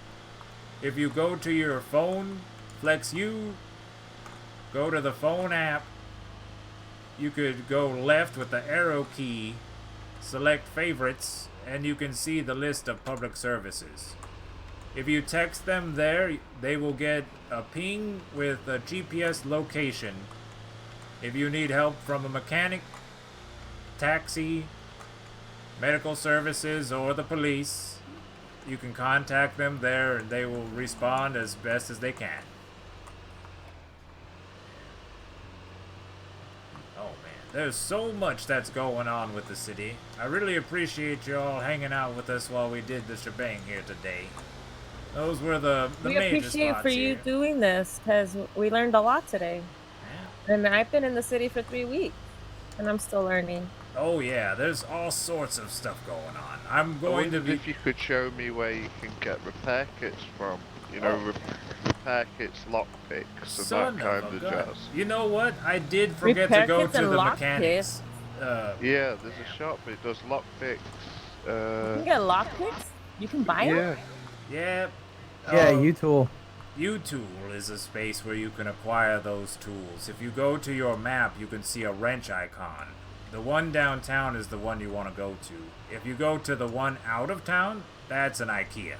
If you go to your phone, FlexU, go to the phone app, you could go left with the arrow key, select favorites, and you can see the list of public services. If you text them there, they will get a ping with a GPS location. If you need help from a mechanic, taxi, medical services, or the police, you can contact them there and they will respond as best as they can. Oh man, there's so much that's going on with the city. I really appreciate you all hanging out with us while we did the shebang here today. Those were the We major appreciate spots for you here. doing this because we learned a lot today. Yeah. And I've been in the city for 3 weeks, and I'm still learning. Oh yeah, there's all sorts of stuff going on. I'm going to be... If you could show me where you can get repair kits from. You know, repair kits, lockpicks, and Son that kind of a of gun. jazz. You know what? I did forget Repair to go kits to and the lock mechanics. Yeah, there's a shop. It does lockpicks. You can get lockpicks? You can buy them? Yeah. Yeah. Yeah, U-Tool. U-Tool is a space where you can acquire those tools. If you go to your map, you can see a wrench icon. The one downtown is the one you want to go to. If you go to the one out of town, that's an IKEA.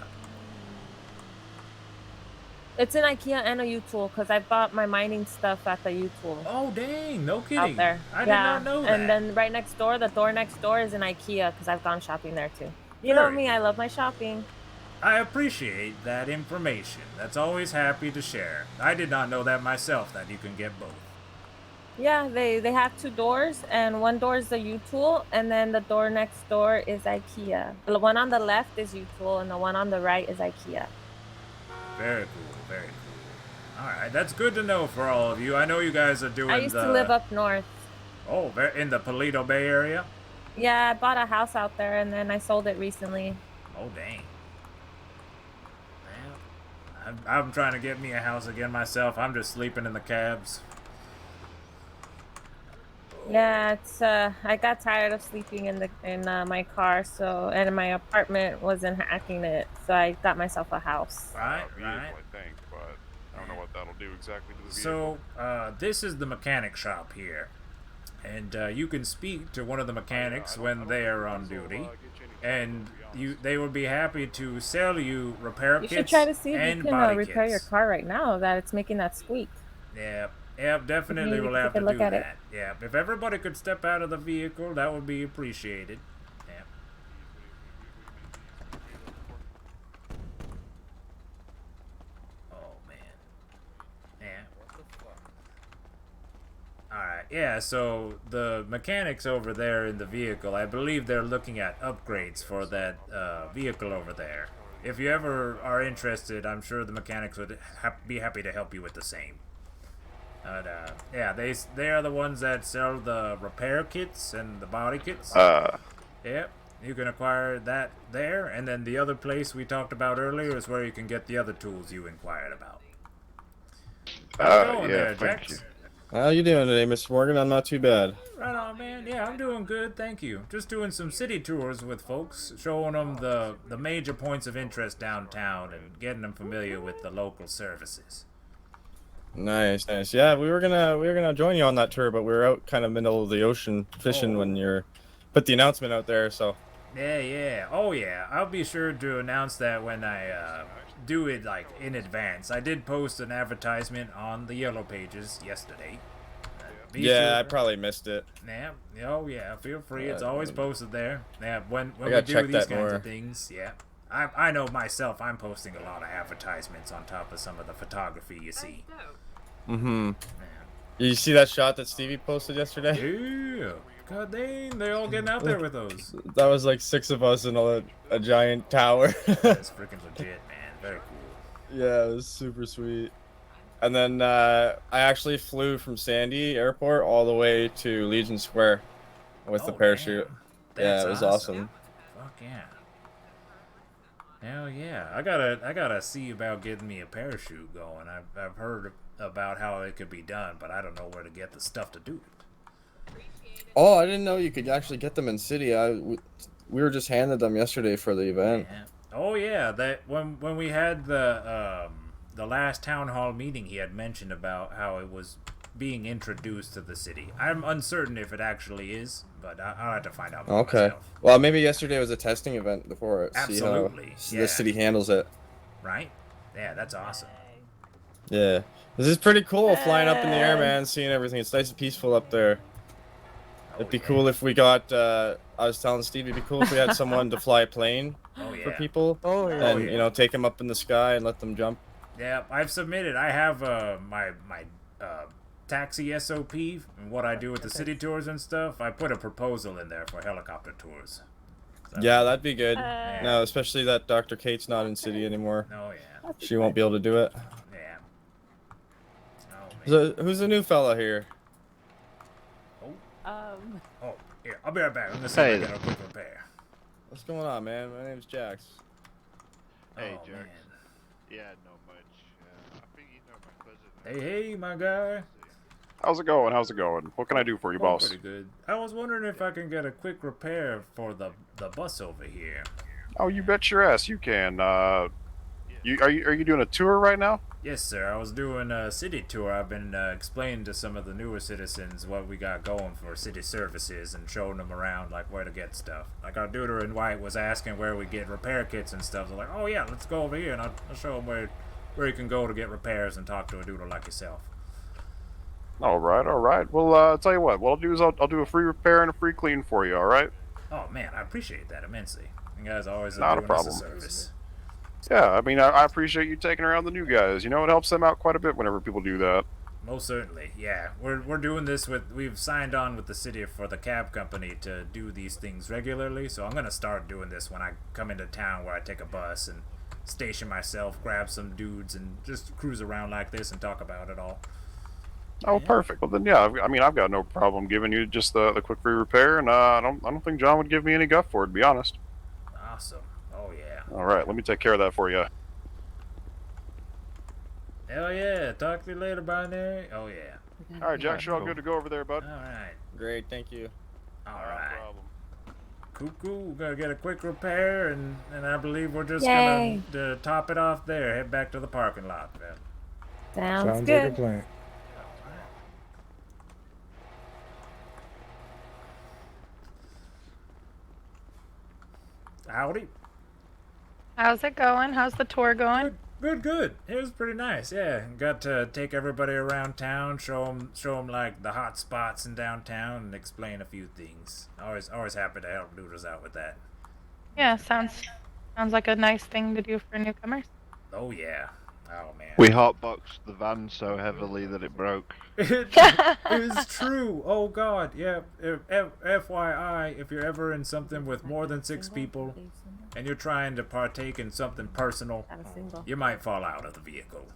It's an IKEA and a U-Tool because I bought my mining stuff at the U-Tool. Oh dang, no kidding. Out there. I did yeah. not know that. And then right next door, the door next door is an IKEA because I've gone shopping there too. You know Very me, I love my shopping. I appreciate that information. That's always happy to share. I did not know that myself, that you can get both. Yeah, they have 2 doors, and one door is the U-Tool, and then the door next door is IKEA. The one on the left is U-Tool, and the one on the right is IKEA. Very cool, very cool. Alright, that's good to know for all of you. I know you guys are doing I used to live up north. Oh, in the Paleto Bay area? Yeah, I bought a house out there, and then I sold it recently. Oh, dang. Man, I'm trying to get me a house again myself. I'm just sleeping in the cabs. Yeah, it's I got tired of sleeping in my car, and my apartment wasn't hacking it, so I got myself a house. Right, Vehicle, right. I think, but I don't know what that'll do exactly to the vehicle. So, this is the mechanic shop here. And you can speak to one of the mechanics when they are on duty. And they will be happy to sell you repair You kits should try to see if and you can body repair your kits. car right now that it's making that squeak. Yep, definitely Maybe we'll take have a to look do at it. that. Yeah, if everybody could step out of the vehicle, that would be appreciated. Yeah. yeah, so the mechanics over there in the vehicle, I believe they're looking at upgrades for that vehicle over there. If you ever are interested, I'm sure the mechanics would be happy to help you with the same. But yeah, they are the ones that sell the repair kits and the body kits. Yep, you can acquire that there, and then the other place we talked about earlier is where you can get the other tools you inquired about. How's it going yeah, there, thank Jax? you. How you doing today, Mr. Morgan? I'm not too bad. Right on, man. Yeah, I'm doing good, thank you. Just doing some city tours with folks, showing them the major points of interest downtown and getting them familiar with the local services. Nice, nice. Yeah, we were gonna join you on that tour, but we were out kind of middle of the ocean fishing when you put the announcement out there. So Yeah. Oh, yeah. I'll be sure to announce that when I do it, like, in advance. I did post an advertisement on the Yellow Pages yesterday. Be yeah, I sure- probably missed it. Yeah. Oh, yeah. Feel free. It's Yeah, always man. posted there. Yeah. When we gotta do check these that kinds more. of things, yeah. I know myself. I'm posting a lot of advertisements on top of some of the photography you see. Mm-hmm. Yeah. You see that shot that Stevie posted yesterday? Yeah. God dang, they're all getting out there with those. That was like 6 of us in a giant tower. That's freaking legit, man. Very cool. Yeah, it was super sweet. And then I actually flew from Sandy Airport all the way to Legion Square with the Oh, parachute. damn. Yeah, That's it was awesome. Fuck yeah. Hell yeah. I gotta see about getting me a parachute going. I've heard about how it could be done, but I don't know where to get the stuff to do it. Oh, I didn't know you could actually get them in city. We were just handed them yesterday for the event. Yeah. Oh yeah, that when we had the last town hall meeting, he had mentioned about how it was being introduced to the city. I'm uncertain if it actually is, but I'll have to find out for Okay. myself. Well, maybe yesterday was a testing event before it. Absolutely, See yeah. how the city handles it. Right? Yeah, that's awesome. Yeah. This is pretty cool flying up in the air, man, seeing everything. It's nice and peaceful up there. It'd be cool if we got, I was telling Steve, it'd be cool if we had someone to fly a plane Oh for yeah. people. Oh, yeah. And, you know, take them up in the sky and let them jump. Yeah, I've submitted. I have my taxi SOP and what I do with the city tours and stuff. I put a proposal in there for helicopter tours. So- Yeah, that'd be good. Uh, No, especially that Dr. Kate's not in city anymore. Oh yeah. She won't be able to do it. Yeah. Oh man. So, who's the new fella here? Oh, here. I'll be right back. I'm gonna see if I Hey. get a quick repair. What's going on, man? My name's Jax. Hey, Oh, Jax. man. Yeah, not much. I think you know my cousin. Hey, my guy. How's it going? How's it going? What can I do for you, Oh, boss? pretty good. I was wondering if I can get a quick repair for the bus over here. Oh, you bet your ass you can. Are you doing a tour right now? Yes, sir. I was doing a city tour. I've been explaining to some of the newer citizens what we got going for city services and showing them around, like, where to get stuff. Like, our duder in white was asking where we get repair kits and stuff. So, like, oh, yeah, let's go over here, and I'll show him where you can go to get repairs and talk to a duder like yourself. All right, all right. Well, I'll tell you what. What I'll do is I'll do a free repair and a free clean for you. All right? Oh, man, I appreciate that immensely. You guys always Not a are doing us a problem. service. Yeah, I mean, I appreciate you taking around the new guys. You know, it helps them out quite a bit whenever people do that. Most certainly, yeah. We're doing this we've signed on with the city for the cab company to do these things regularly, so I'm gonna start doing this when I come into town where I take a bus and station myself, grab some dudes, and just cruise around like this and talk about it all. Oh, perfect. Well, then, yeah. I mean, I've got no problem giving you just the quick free repair, and I don't think John would give me any guff for it, to be honest. Awesome. Oh yeah. All right, let me take care of that for you. Hell yeah. Talk to you later, Binary. Oh yeah. All right, Jack, you're all good to go over there, bud. Alright. Great, thank you. Alright. No problem. Cool. We're gonna get a quick repair, and I believe we're just Yay. gonna top it off there. Head back to the parking lot, man. Sounds Sounds like good. a plan. Howdy. How's it going? How's the tour going? Good. It was pretty nice. Yeah, got to take everybody around town, show them like the hot spots in downtown, and explain a few things. Always happy to help noodles out with that. Yeah, sounds like a nice thing to do for newcomers. Oh yeah, Oh man. We hotboxed the van so heavily that it broke. It is true. Oh god. Yeah. FYI, if you're ever in something with more than 6 people and you're trying to partake in something personal, you might fall out of the vehicle.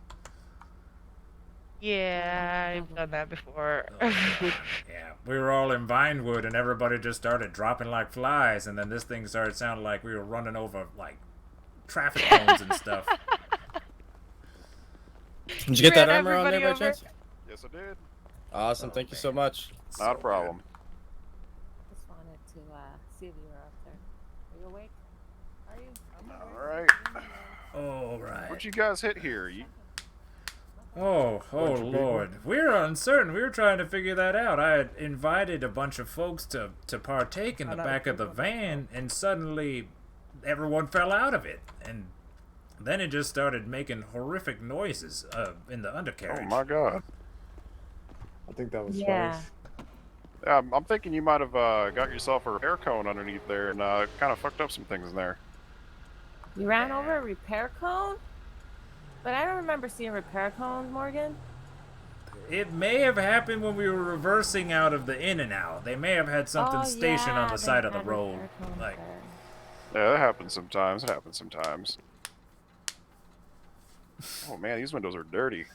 Yeah, I've done that before. Yeah, we were all in Vinewood and everybody just started dropping like flies, and then this thing started sounding like we were running over like traffic cones and stuff. Did you get that Ran armor on there by everybody over? chance? Yes, I did. Awesome. Oh, Thank you man. so much. Not a problem. Just wanted to see if you were up there. Are you awake? Are you? All right. All right. What'd you guys hit here? Oh Bunch of people? Lord. We're uncertain. We were trying to figure that out. I had invited a bunch of folks to partake in the back of the van, and suddenly everyone fell out of it. And then it just started making horrific noises in the undercarriage. Oh my god. I think that was Yeah. Spice. Yeah, I'm thinking you might have got yourself a repair cone underneath there and kind of fucked up some things in there. You ran over a repair cone? But I don't remember seeing repair cones, Morgan. It may have happened when we were reversing out of the in and out. They may have had something Oh, stationed on yeah, the they side of the had road. repair cones Like, there. Yeah, that happens sometimes. It happens sometimes. Oh man, these windows are dirty.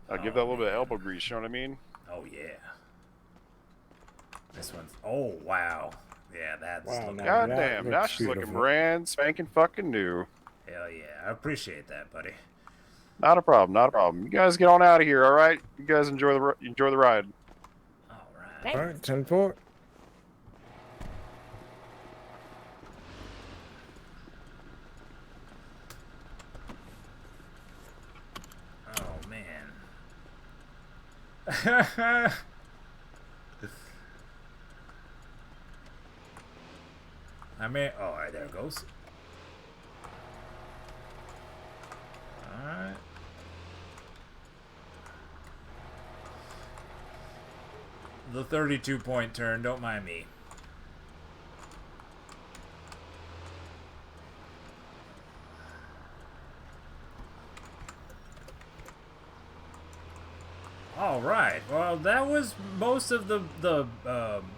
I'll give that a little bit of elbow grease, you know what I mean? oh yeah. This one's. Oh wow. Yeah, that's Wow, looking. now God that damn, now looks she's looking beautiful. brand spanking fucking new. Hell yeah. I appreciate that, buddy. Not a problem, not a problem. You guys get on out of here, all right? You guys enjoy the ride. All right. Thanks. All right, 10-4. Oh man. I mean, oh, all right, there it goes. All right. The 32-point turn, don't mind me. All right. Well, that was most of the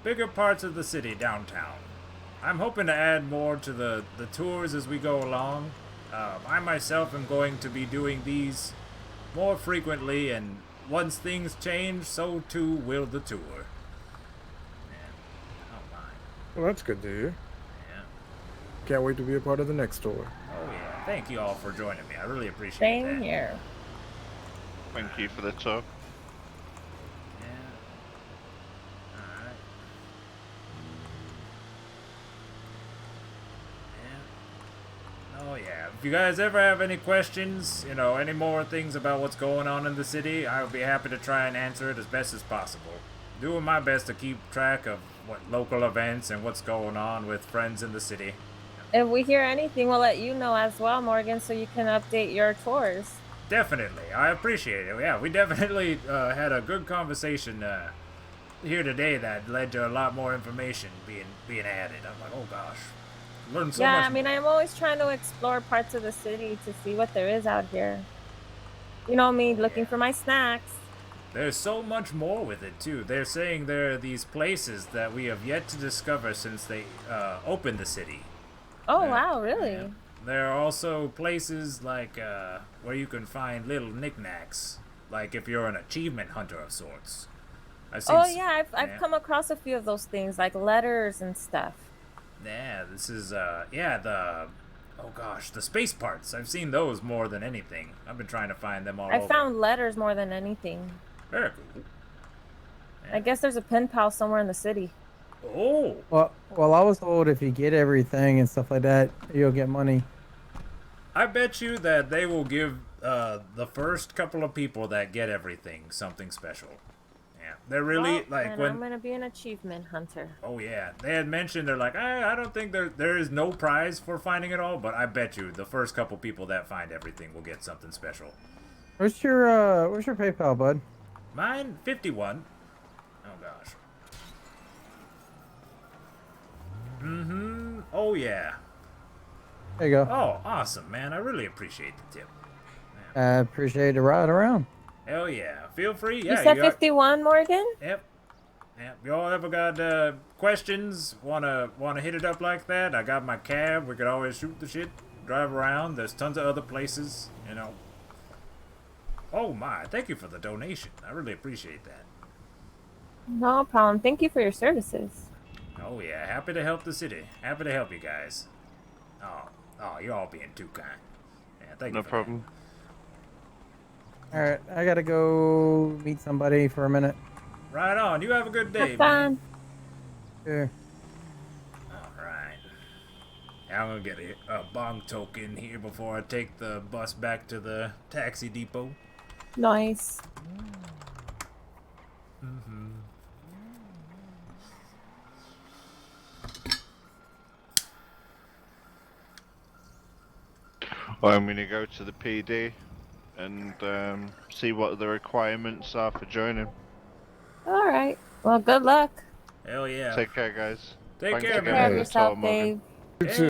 bigger parts of the city downtown. I'm hoping to add more to the tours as we go along. I myself am going to be doing these more frequently, and once things change, so too will the tour. Man, oh my. Well, that's good to hear. Yeah. Can't wait to be a part of the next tour. Oh yeah. Thank you all for joining me. I really appreciate Same that. here. Thank you for the tour. Yeah. Alright. Yeah. Oh yeah. If you guys ever have any questions, you know, any more things about what's going on in the city, I would be happy to try and answer it as best as possible. Doing my best to keep track of what local events and what's going on with friends in the city. If we hear anything, we'll let you know as well, Morgan, so you can update your tours. Definitely. I appreciate it. Yeah, we definitely had a good conversation here today that led to a lot more information being added. I'm like, oh gosh. Learned so Yeah, much. I mean, I'm always trying to explore parts of the city to see what there is out here. You know me, looking for my snacks. There's so much more with it too. They're saying there are these places that we have yet to discover since they opened the city. Oh, Yeah, wow, really? yeah. There are also places like where you can find little knickknacks, like if you're an achievement hunter of sorts. I've seen Oh, s- yeah, I've yeah. come across a few of those things, like letters and stuff. Yeah, this is the oh gosh, the space parts. I've seen those more than anything. I've been trying to find them all I over. found letters more than anything. Very cool. I guess there's a pen pal somewhere in the city. Oh, Well, I was told if you get everything and stuff like that, you'll get money. I bet you that they will give the first couple of people that get everything something special. Yeah, they're really Well, like then when. I'm gonna be an achievement hunter. Oh yeah, they had mentioned they're like, I don't think there is no prize for finding it all, but I bet you the first couple people that find everything will get something special. Where's your PayPal, bud? Mine 51. Oh gosh. Mm-hmm. Oh yeah. There you go. Oh, awesome, man. I really appreciate the tip. I appreciate the ride around. Hell yeah. Feel free. You Yeah, said got- 51, Morgan? Yep. Yep. Y'all ever got questions? Wanna hit it up like that? I got my cab. We could always shoot the shit, drive around. There's tons of other places, you know. Oh my, thank you for the donation. I really appreciate that. No problem. Thank you for your services. Oh yeah, happy to help the city. Happy to help you guys. Oh, you're all being too kind. Yeah, thank you. No for problem. All right, I gotta go meet somebody for a minute. That. Right on. You have a good day, Have man. fun. Sure. Alright. I'm gonna get a bong token here before I take the bus back to the taxi depot. Nice. Well, I'm gonna go to the PD and see what the requirements are for joining. All right. Well, good luck. Hell yeah. Take care, guys. Take Thanks care, again Care of for the yourself, tour, Morgan. Dave. You too.